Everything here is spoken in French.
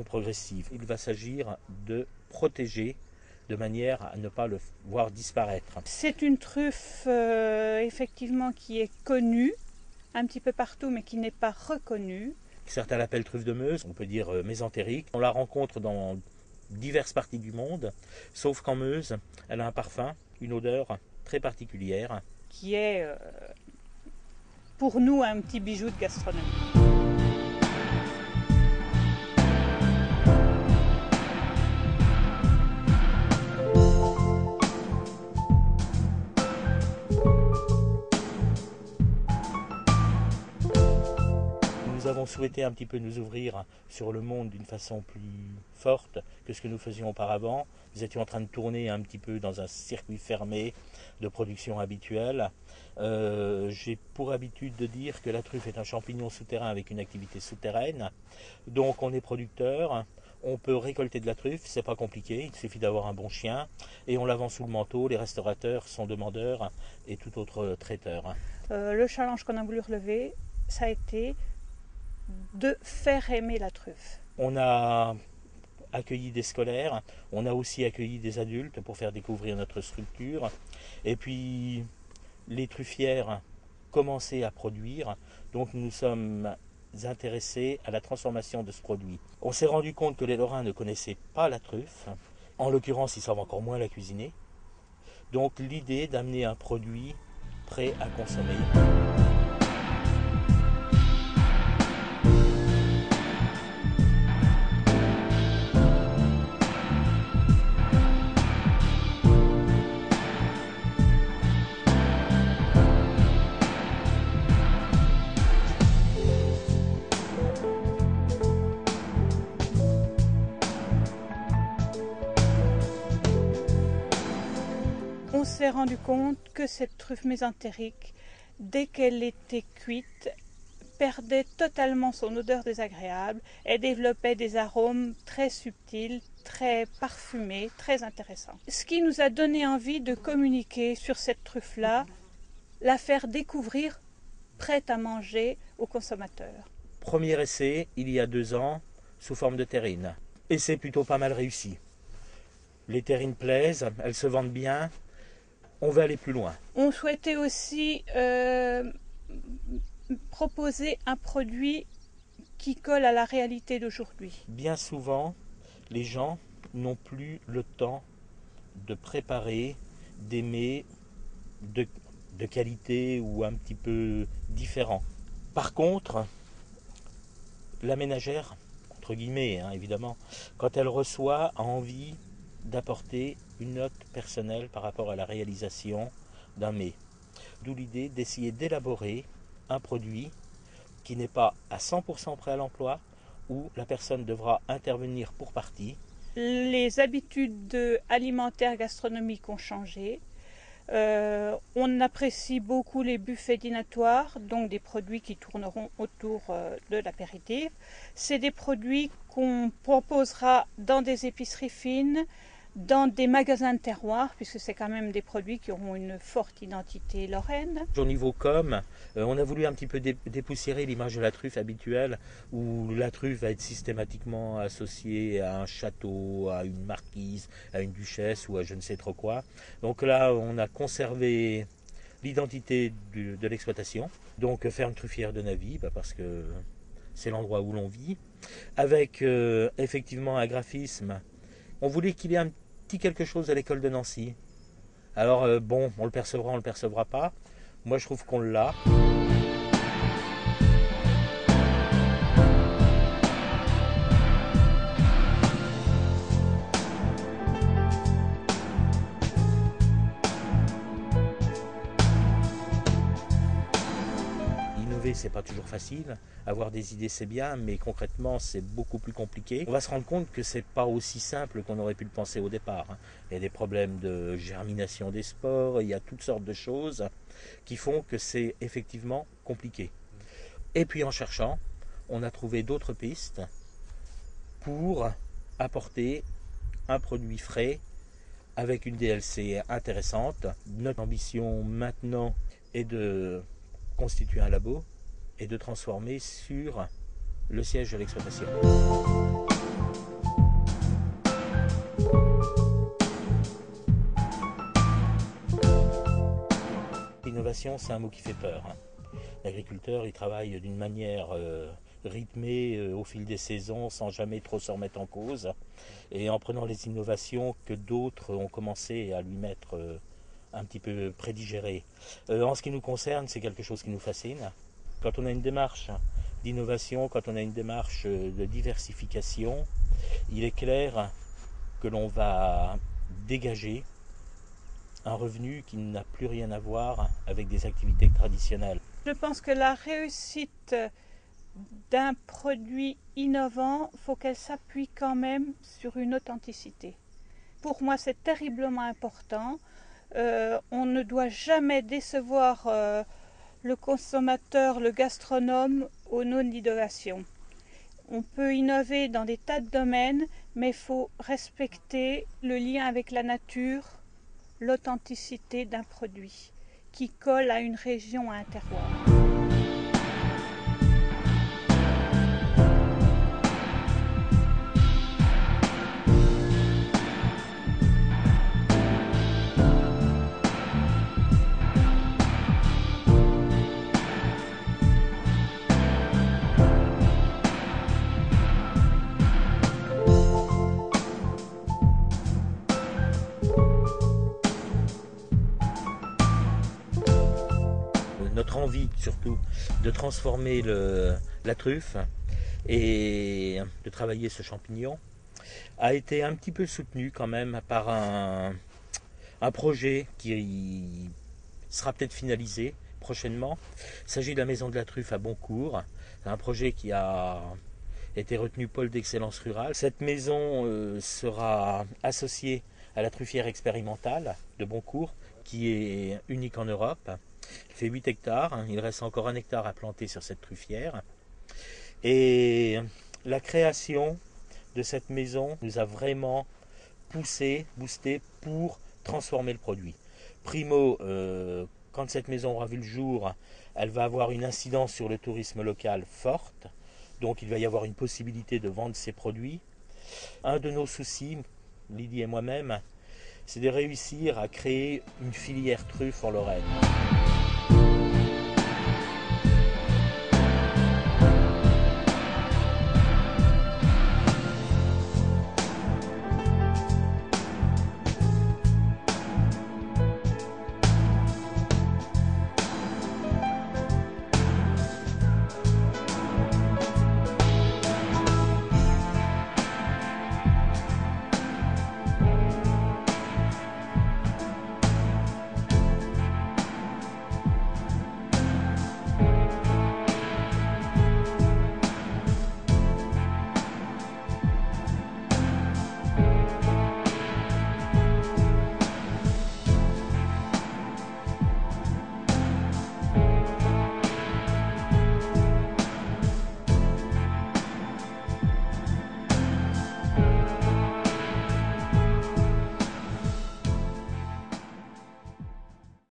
progressive. Il va s'agir de protéger de manière à ne pas le voir disparaître. C'est une truffe effectivement qui est connue un petit peu partout mais qui n'est pas reconnue. Certains l'appellent truffe de Meuse, on peut dire mésentérique. On la rencontre dans diverses parties du monde, sauf qu'en Meuse, elle a un parfum, une odeur très particulière. Qui est pour nous un petit bijou de gastronomie. Nous avons souhaité un petit peu nous ouvrir sur le monde d'une façon plus forte que ce que nous faisions auparavant. Nous étions en train de tourner un petit peu dans un circuit fermé de production habituelle. J'ai pour habitude de dire que la truffe est un champignon souterrain avec une activité souterraine. Donc on est producteur, on peut récolter de la truffe, c'est pas compliqué, il suffit d'avoir un bon chien et on la vend sous le manteau. Les restaurateurs sont demandeurs et tout autre traiteur. Le challenge qu'on a voulu relever, ça a été de faire aimer la truffe. On a accueilli des scolaires, on a aussi accueilli des adultes pour faire découvrir notre structure. Et puis les truffières commençaient à produire, donc nous sommes intéressés à la transformation de ce produit. On s'est rendu compte que les Lorrains ne connaissaient pas la truffe, en l'occurrence ils savent encore moins la cuisiner. Donc l'idée d'amener un produit prêt à consommer. On s'est rendu compte que cette truffe mésentérique, dès qu'elle était cuite, perdait totalement son odeur désagréable et développait des arômes très subtils, très parfumés, très intéressants. Ce qui nous a donné envie de communiquer sur cette truffe-là, la faire découvrir prête à manger aux consommateurs. Premier essai, il y a 2 ans, sous forme de terrine. Et c'est plutôt pas mal réussi. Les terrines plaisent, elles se vendent bien. On veut aller plus loin. On souhaitait aussi proposer un produit qui colle à la réalité d'aujourd'hui. Bien souvent, les gens n'ont plus le temps de préparer des mets de qualité ou un petit peu différents. Par contre, la ménagère, entre guillemets évidemment, quand elle reçoit, a envie d'apporter une note personnelle par rapport à la réalisation d'un mets. D'où l'idée d'essayer d'élaborer un produit qui n'est pas à 100% prêt à l'emploi, où la personne devra intervenir pour partie. Les habitudes alimentaires gastronomiques ont changé. On apprécie beaucoup les buffets dînatoires, donc des produits qui tourneront autour de l'apéritif. C'est des produits qu'on proposera dans des épiceries fines, dans des magasins de terroir, puisque c'est quand même des produits qui auront une forte identité lorraine. Au niveau com, on a voulu un petit peu dépoussiérer l'image de la truffe habituelle, où la truffe va être systématiquement associée à un château, à une marquise, à une duchesse ou à je ne sais trop quoi. Donc là, on a conservé l'identité de l'exploitation. Donc faire une truffière de Navy, parce que c'est l'endroit où l'on vit, avec effectivement un graphisme. On voulait qu'il y ait un petit quelque chose à l'école de Nancy. Alors bon, on le percevra, on le percevra pas. Moi je trouve qu'on l'a. C'est pas toujours facile, avoir des idées c'est bien, mais concrètement c'est beaucoup plus compliqué. On va se rendre compte que c'est pas aussi simple qu'on aurait pu le penser au départ. Il y a des problèmes de germination des spores, il y a toutes sortes de choses qui font que c'est effectivement compliqué. Et puis en cherchant, on a trouvé d'autres pistes pour apporter un produit frais avec une DLC intéressante. Notre ambition maintenant est de constituer un labo et de transformer sur le siège de l'exploitation. L'innovation, c'est un mot qui fait peur. L'agriculteur, il travaille d'une manière rythmée au fil des saisons, sans jamais trop se remettre en cause, et en prenant les innovations que d'autres ont commencé à lui mettre un petit peu prédigérées. En ce qui nous concerne, c'est quelque chose qui nous fascine. Quand on a une démarche d'innovation, quand on a une démarche de diversification, il est clair que l'on va dégager un revenu qui n'a plus rien à voir avec des activités traditionnelles. Je pense que la réussite d'un produit innovant, il faut qu'elle s'appuie quand même sur une authenticité. Pour moi, c'est terriblement important. On ne doit jamais décevoir le consommateur, le gastronome au nom d'innovation. On peut innover dans des tas de domaines, mais il faut respecter le lien avec la nature, l'authenticité d'un produit qui colle à une région, à un terroir. Notre envie surtout de transformer la truffe et de travailler ce champignon a été un petit peu soutenu quand même par un projet qui sera peut-être finalisé prochainement. Il s'agit de la Maison de la Truffe à Boncourt. C'est un projet qui a été retenu pôle d'excellence rurale. Cette maison sera associée à la truffière expérimentale de Boncourt, qui est unique en Europe. Il fait 8 hectares, il reste encore 1 hectare à planter sur cette truffière. Et la création de cette maison nous a vraiment boosté pour transformer le produit. Primo, quand cette maison aura vu le jour, elle va avoir une incidence sur le tourisme local forte. Donc il va y avoir une possibilité de vendre ces produits. Un de nos soucis, Lydie et moi-même, c'est de réussir à créer une filière truffe en Lorraine.